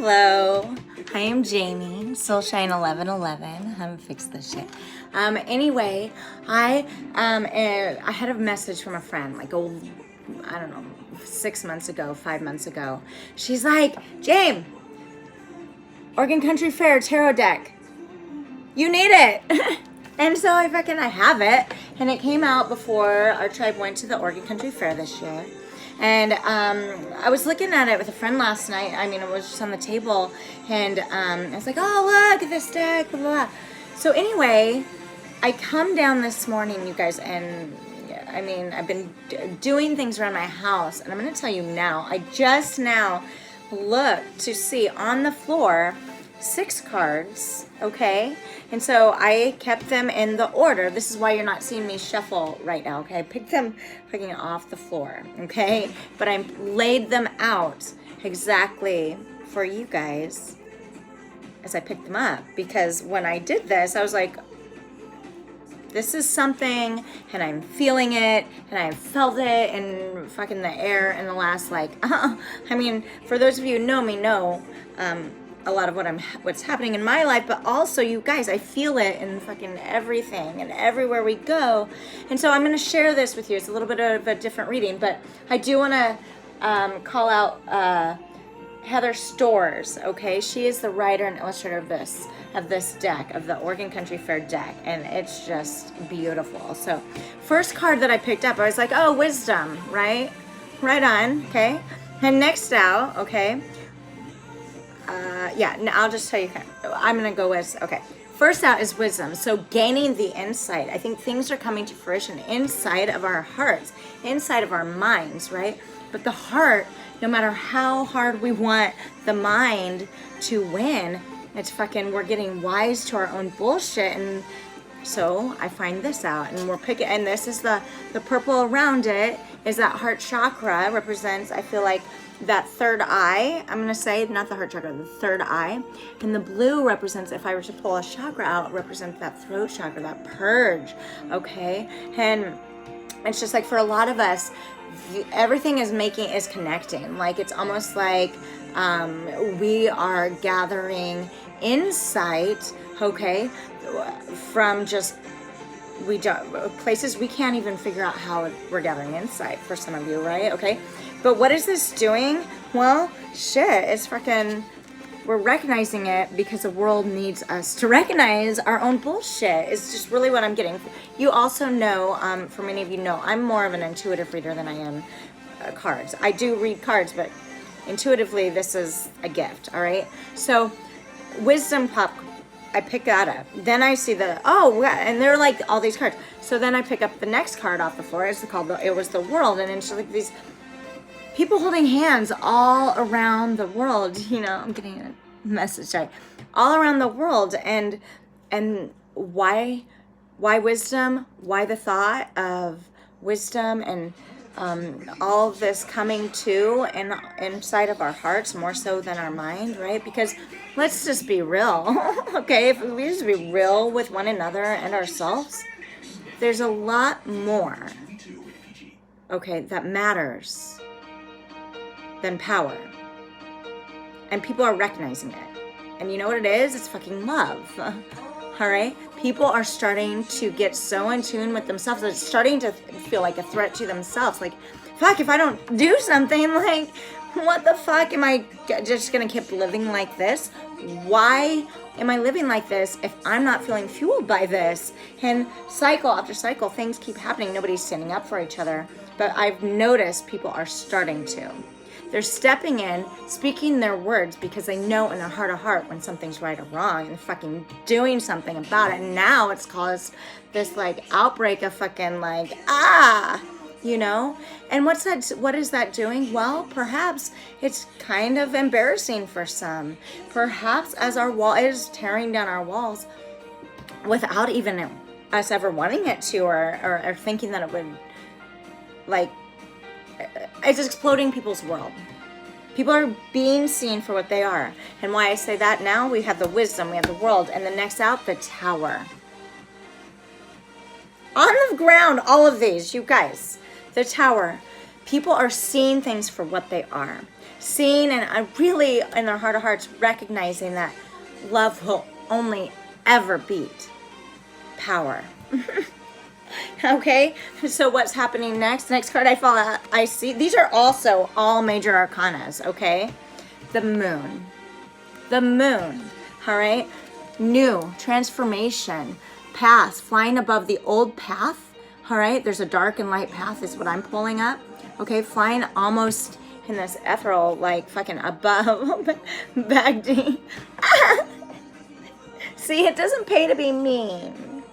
Hello, I am Jamie, Soulshine 1111. I'm gonna fix this shit. Anyway, I had a message from a friend, like, I don't know, 6 months ago, 5 months ago. She's like, James, Oregon Country Fair tarot deck. You need it. And so I have it, and it came out before our tribe went to the Oregon Country Fair this year. And I was looking at it with a friend last night. I mean, it was just on the table, and I was like, oh, look at this deck, blah, blah, blah. So anyway, I come down this morning, you guys, and I mean, I've been doing things around my house, and I'm going to tell you now, I just now looked to see on the floor 6 cards, okay? And so I kept them in the order. This is why you're not seeing me shuffle right now, okay? I picked them fucking off the floor, okay? But I laid them out exactly for you guys as I picked them up. Because when I did this, I was like, this is something, and I'm feeling it, and I felt it in fucking the air in the last, like, I mean, for those of you who know me, know, a lot of what's happening in my life, but also you guys, I feel it in fucking everything and everywhere we go. And so I'm going to share this with you. It's a little bit of a different reading, but I do want to call out Heather Storrs. Okay, she is the writer and illustrator of this deck, of the Oregon Country Fair deck, and it's just beautiful. So first card that I picked up, I was like, oh, wisdom, right on. Okay, and next out, okay, I'll just tell you, I'm going to go with, okay. First out is wisdom. So gaining the insight. I think things are coming to fruition inside of our hearts, inside of our minds, right? But the heart, no matter how hard we want the mind to win, it's we're getting wise to our own bullshit. And so I find this out, and we're picking, and this is the purple around it is that heart chakra, represents, I feel like, that third eye. I'm going to say, not the heart chakra, the third eye. And the blue represents, if I were to pull a chakra out, represents that throat chakra, that purge, okay? And it's just like, for a lot of us, everything is connecting. Like, it's almost like we are gathering insight, okay, from just places we can't even figure out how we're gathering insight, for some of you, right? Okay, but what is this doing? Well, shit, it's we're recognizing it because the world needs us to recognize our own bullshit. It's just really what I'm getting. You also know, for many of you know, I'm more of an intuitive reader than I am cards. I do read cards, but intuitively, this is a gift, all right? So, wisdom pop, I pick that up. Then I see and they're like all these cards. So then I pick up the next card off the floor. It was the world, and it's like these people holding hands all around the world. You know, I'm getting a message, sorry. All around the world, and why wisdom? Why the thought of wisdom and all of this coming to and inside of our hearts more so than our mind, right? Because let's just be real, okay? If we just be real with one another and ourselves, there's a lot more, okay, that matters than power. And people are recognizing it. And you know what it is? It's fucking love. All right? People are starting to get so in tune with themselves. They're starting to feel like a threat to themselves. Like, fuck, if I don't do something, like, what the fuck? Am I just going to keep living like this? Why am I living like this if I'm not feeling fueled by this? And cycle after cycle, things keep happening. Nobody's standing up for each other. But I've noticed people are starting to. They're stepping in, speaking their words, because they know in their heart of heart when something's right or wrong, and fucking doing something about it. And now it's caused this like outbreak of fucking like, you know? And what is that doing? Well, perhaps it's kind of embarrassing for some. Perhaps as our wall is tearing down our walls without even us ever wanting it to, or thinking that it would, like, it's exploding people's world. People are being seen for what they are. And why I say that now, we have the wisdom, we have the world, and the next out, the tower. On the ground, all of these, you guys, the tower. People are seeing things for what they are. seeing and really in their heart of hearts recognizing that love will only ever beat power. Okay, so what's happening next? Next card I see, these are also all major arcanas, okay? The moon. The moon, all right? New, transformation, path, flying above the old path, all right? There's a dark and light path is what I'm pulling up, okay? Flying almost in this ethereal, like fucking above Baghdad. See, it doesn't pay to be mean.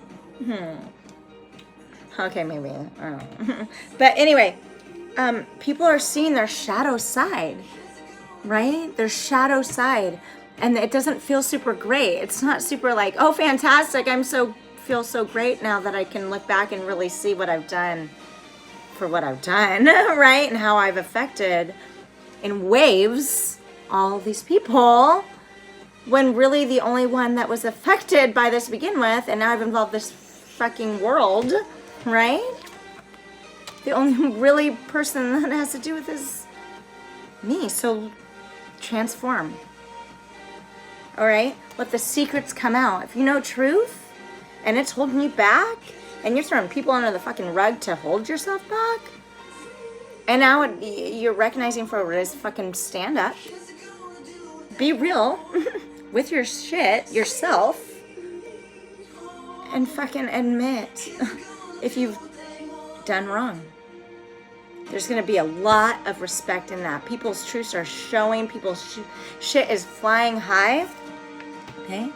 Okay, maybe. I don't know. But anyway, people are seeing their shadow side, right? Their shadow side. And it doesn't feel super great. It's not super like, oh, fantastic. Feel so great now that I can look back and really see what I've done for what I've done, right? And how I've affected in waves all these people, when really the only one that was affected by this to begin with, and now I've involved this fucking world, right? The only really person that has to do with is me. So transform. All right? Let the secrets come out. If you know truth and it's holding you back and you're throwing people under the fucking rug to hold yourself back, and now you're recognizing for what it is, fucking stand up. Be real with your shit, yourself, and fucking admit if you've done wrong. There's going to be a lot of respect in that. People's truths are showing. People's shit is flying high. Okay?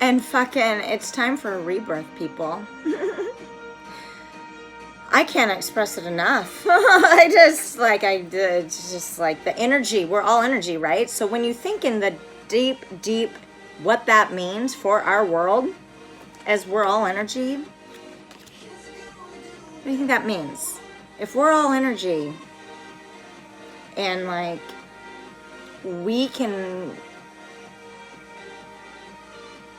And fucking, it's time for a rebirth, people. I can't express it enough. It's just like the energy. We're all energy, right? So when you think in the deep, what that means for our world, as we're all energy, what do you think that means? If we're all energy and like we can,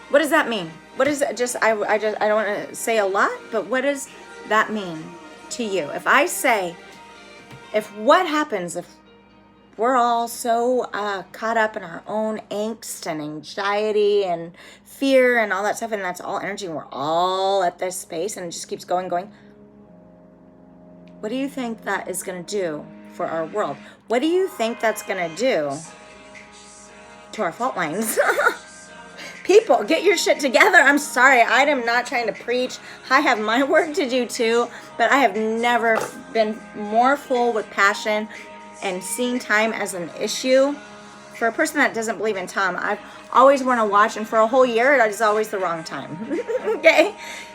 what does that mean? What is it? I don't want to say a lot, but what does that mean to you? If I say, what happens if we're all so caught up in our own angst and anxiety and fear and all that stuff, and that's all energy, and we're all at this space and it just keeps going. What do you think that is going to do for our world? What do you think that's going to do to our fault lines? People, get your shit together. I'm sorry. I am not trying to preach. I have my work to do too, but I have never been more full with passion and seeing time as an issue. For a person that doesn't believe in time, I've always want to watch, and for a whole year, it is always the wrong time. Okay?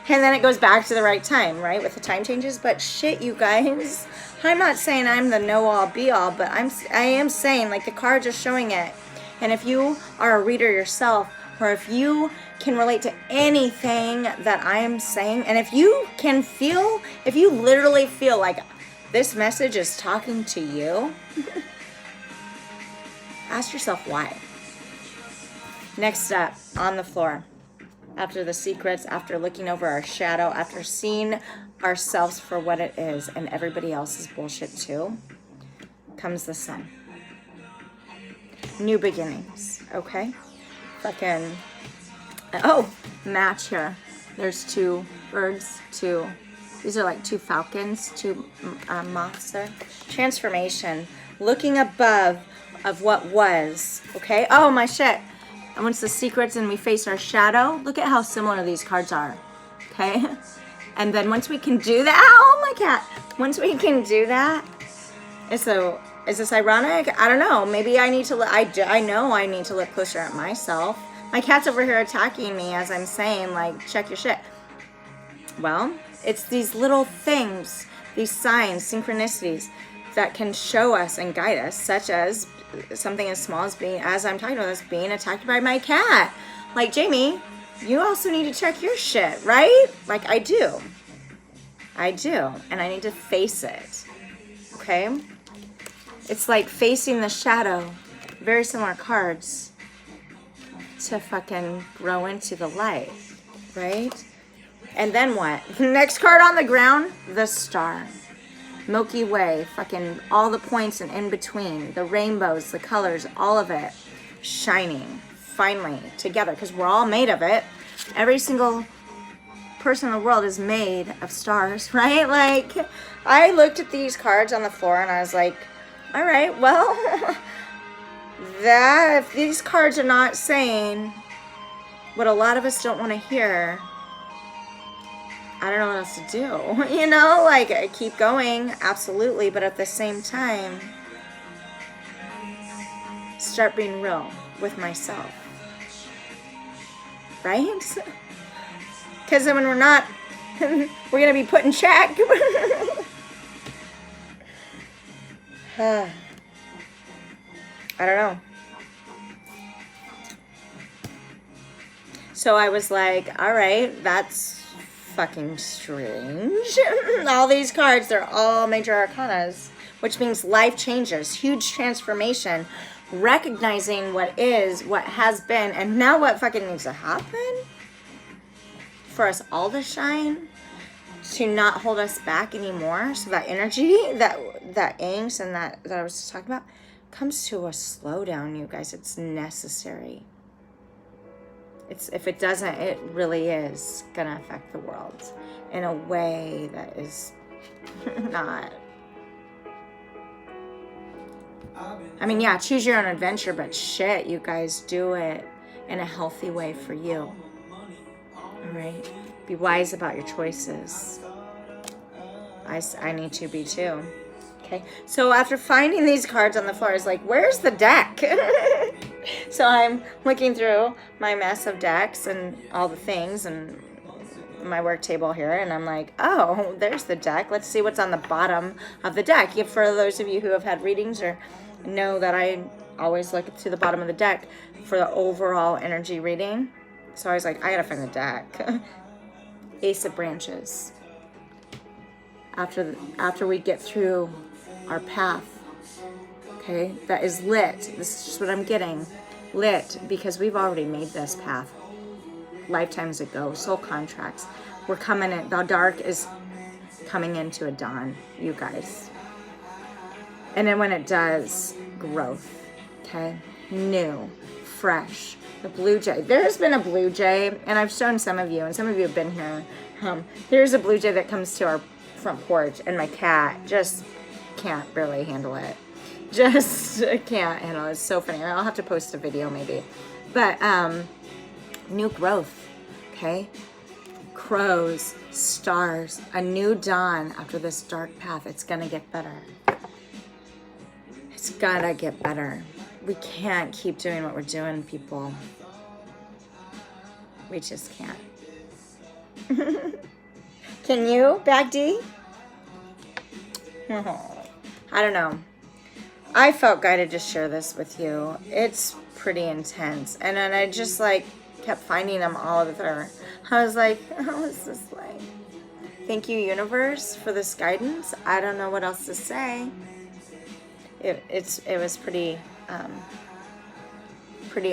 And then it goes back to the right time, right? With the time changes. But shit, you guys, I'm not saying I'm the know-all, be-all, but I am saying, like, the cards are showing it. And if you are a reader yourself, or if you can relate to anything that I am saying, and if you literally feel like this message is talking to you, ask yourself why. Next up, on the floor, after the secrets, after looking over our shadow, after seeing ourselves for what it is and everybody else's bullshit too, comes the sun. New beginnings, okay? Fucking, match here. There's two birds, these are like two falcons, two moths there. Transformation, looking above of what was, okay? Oh, my shit. And once the secrets and we face our shadow, look at how similar these cards are, okay? And then once we can do that, oh, my cat. Once we can do that, is this ironic? I don't know. Maybe I need to I know I need to look closer at myself. My cat's over here attacking me as I'm saying, like, check your shit. Well, it's these little things, these signs, synchronicities that can show us and guide us, such as something as small as as I'm talking about this, being attacked by my cat. Like, Jamie, you also need to check your shit, right? Like, I do. And I need to face it, okay? It's like facing the shadow, very similar cards, to fucking grow into the light, right? And then what? Next card on the ground, the star. Milky Way, fucking all the points and in between, the rainbows, the colors, all of it shining finally together, because we're all made of it. Every single person in the world is made of stars, right? Like, I looked at these cards on the floor and I was like, all right, well, that if these cards are not saying what a lot of us don't want to hear, I don't know what else to do. You know, like, I keep going, absolutely, but at the same time, start being real with myself, right? Because then when we're not, we're going to be put in check. I don't know. So I was like, all right, that's fucking strange. All these cards, they're all major arcanas, which means life changes, huge transformation, recognizing what is, what has been, and now what fucking needs to happen for us all to shine, to not hold us back anymore. So that energy, that angst and that I was just talking about, comes to a slowdown, you guys. It's necessary. If it doesn't, it really is gonna affect the world in a way that is not. I mean, yeah, choose your own adventure, but shit, you guys, do it in a healthy way for you. All right? Be wise about your choices. I need to be too. Okay? So after finding these cards on the floor, I was like, where's the deck? So I'm looking through my mess of decks and all the things and my work table here, and I'm like, oh, there's the deck. Let's see what's on the bottom of the deck. For those of you who have had readings or know that I always look to the bottom of the deck for the overall energy reading. So I was like, I gotta find the deck. Ace of Branches. After we get through our path, okay, that is lit. This is just what I'm getting. Lit, because we've already made this path lifetimes ago. Soul contracts. We're coming in. The dark is coming into a dawn, you guys. And then when it does, growth. Okay? New. Fresh. The blue jay. There's been a blue jay, and I've shown some of you, and some of you have been here. There's a blue jay that comes to our front porch, and my cat just can't really handle it. Just can't handle it. It's so funny. I'll have to post a video maybe. But new growth, okay? Crows, stars, a new dawn after this dark path. It's gonna get better. It's gotta get better. We can't keep doing what we're doing, people. We just can't. Can you, Bag D? Oh, I don't know. I felt guided to share this with you. It's pretty intense. And then I just like kept finding them all over. I was like, how is this like? Thank you, universe, for this guidance. I don't know what else to say. It was pretty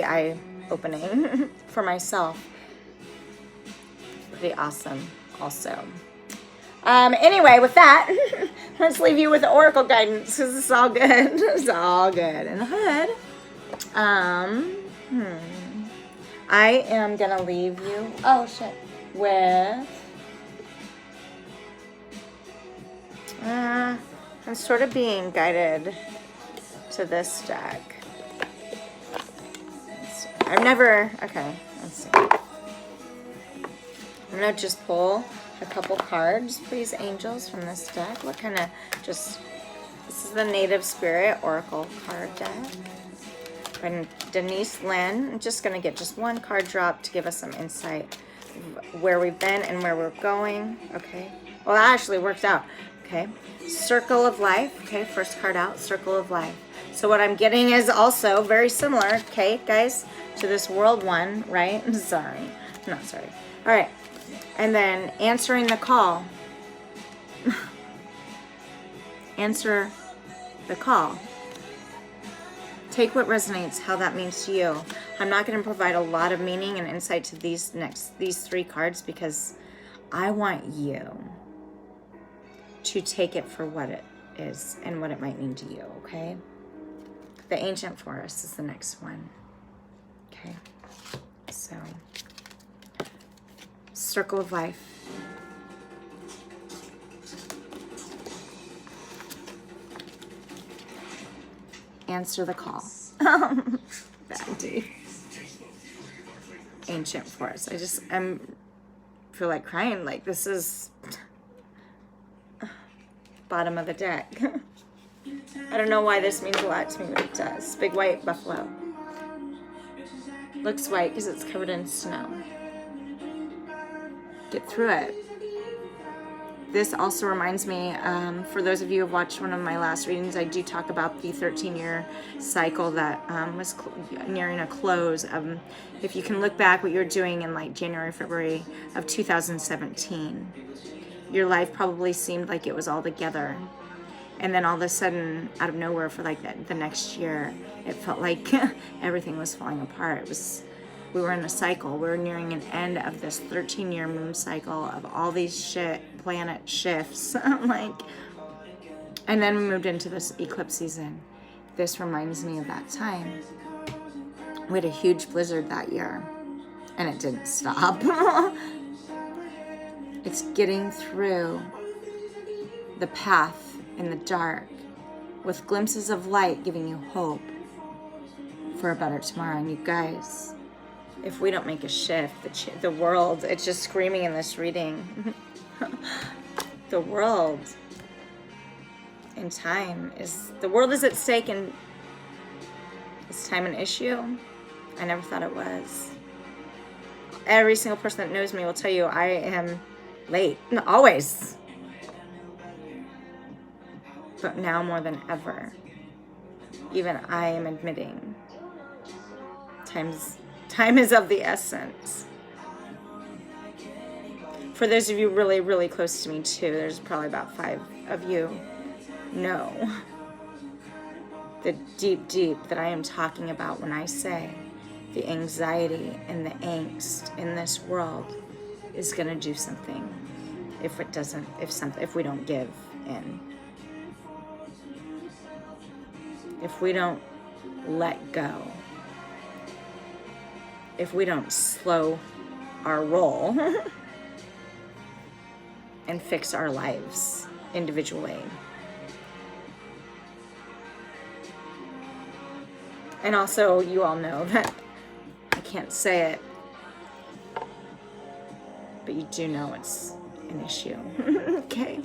eye-opening for myself. Pretty awesome also. Anyway, with that, let's leave you with the oracle guidance, because it's all good. It's all good in the hood. I am gonna leave you, with I'm sort of being guided to this deck. Let's see. I'm gonna just pull a couple cards, please, angels, from this deck. What kind of this is the Native Spirit Oracle card deck by Denise Lynn. I'm just gonna get just one card drop to give us some insight where we've been and where we're going. Okay, well, that actually worked out. Okay, Circle of Life. Okay, first card out, Circle of Life. So what I'm getting is also very similar, okay, guys, to this World one, right? Sorry, not sorry. All right. And then answering the call. Answer the call. Take what resonates, how that means to you. I'm not going to provide a lot of meaning and insight to these three cards because I want you to take it for what it is and what it might mean to you, okay? The ancient forest is the next one, okay? So, circle of life. Answer the call. Bad ancient forest. I'm feel like crying. Like, this is bottom of the deck. I don't know why this means a lot to me, but it does. Big white buffalo. Looks white because it's covered in snow. Get through it. This also reminds me, for those of you who have watched one of my last readings, I do talk about the 13-year cycle that was nearing a close. If you can look back what you were doing in like January, February of 2017, your life probably seemed like it was all together. And then all of a sudden, out of nowhere for like the next year, it felt like everything was falling apart. We were in a cycle. We were nearing an end of this 13-year moon cycle of all these planet shifts. And then we moved into this eclipse season. This reminds me of that time. We had a huge blizzard that year, and it didn't stop. It's getting through the path in the dark with glimpses of light, giving you hope for a better tomorrow. And you guys, if we don't make a shift, the world, it's just screaming in this reading. The world in time the world is at stake, and is time an issue? I never thought it was. Every single person that knows me will tell you I am late, always. But now more than ever, even I am admitting time is of the essence. For those of you really, really close to me too, there's probably about 5 of you know the deep that I am talking about when I say the anxiety and the angst in this world is going to do something if we don't give in. If we don't let go. If we don't slow our roll and fix our lives individually. And also, you all know that I can't say it, but you do know it's an issue. Okay.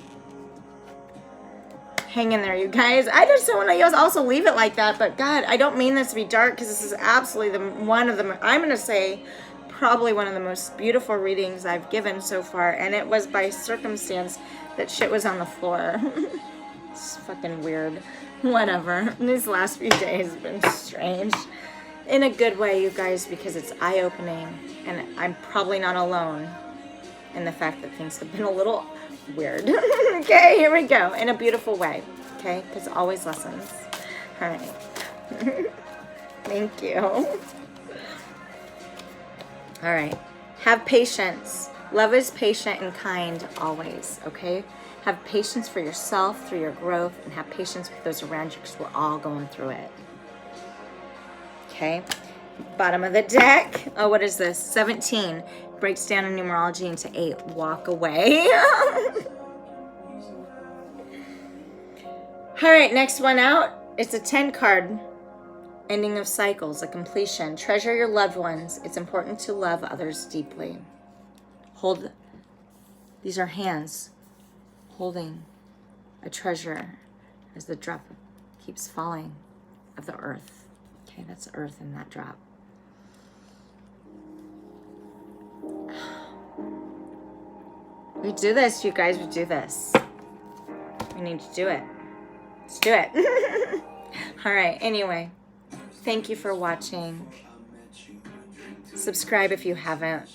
Hang in there, you guys. I just don't want to also leave it like that, but God, I don't mean this to be dark, because this is absolutely I'm going to say, probably one of the most beautiful readings I've given so far, and it was by circumstance that shit was on the floor. It's fucking weird. Whatever. These last few days have been strange. In a good way, you guys, because it's eye-opening, and I'm probably not alone in the fact that things have been a little weird. Okay, here we go. In a beautiful way. Okay, because always lessons. All right. Thank you. All right. Have patience. Love is patient and kind always. Okay. Have patience for yourself through your growth, and have patience with those around you, because we're all going through it. Okay. Bottom of the deck. Oh, what is this? 17. Breaks down in numerology into 8. Walk away. All right, next one out. It's a 10 card. Ending of cycles, a completion. Treasure your loved ones. It's important to love others deeply. Hold. These are hands holding a treasure as the drop keeps falling of the earth. Okay, that's earth in that drop. We do this, you guys. We do this. We need to do it. Let's do it. All right. Anyway, thank you for watching. Subscribe if you haven't.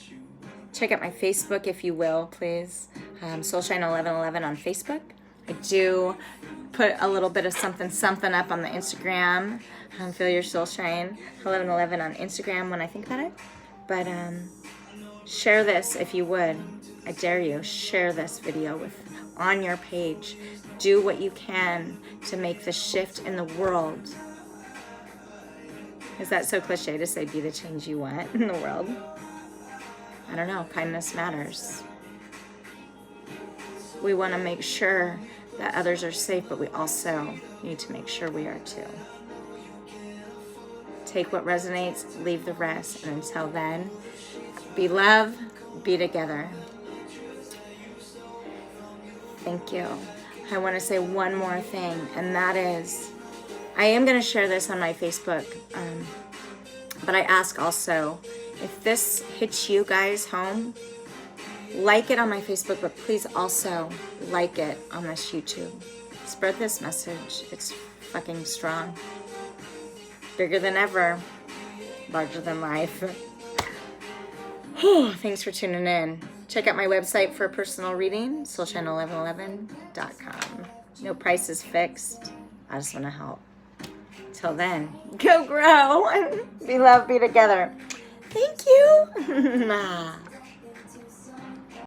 Check out my Facebook if you will, please. Soulshine1111 on Facebook. I do put a little bit of something up on the Instagram. Feel your soul shine. 1111 on Instagram when I think about it. But share this if you would. I dare you. Share this video with on your page. Do what you can to make the shift in the world. Is that so cliche to say be the change you want in the world? I don't know. Kindness matters. We want to make sure that others are safe, but we also need to make sure we are too. Take what resonates, leave the rest. And until then, be love, be together. Thank you. I want to say one more thing, and that is, I am going to share this on my Facebook, but I ask also, if this hits you guys home, like it on my Facebook, but please also like it on this YouTube. Spread this message. It's fucking strong. Bigger than ever. Larger than life. Thanks for tuning in. Check out my website for a personal reading, soulshine1111.com. No price is fixed. I just want to help. Till then, go grow and be love, be together. Thank you.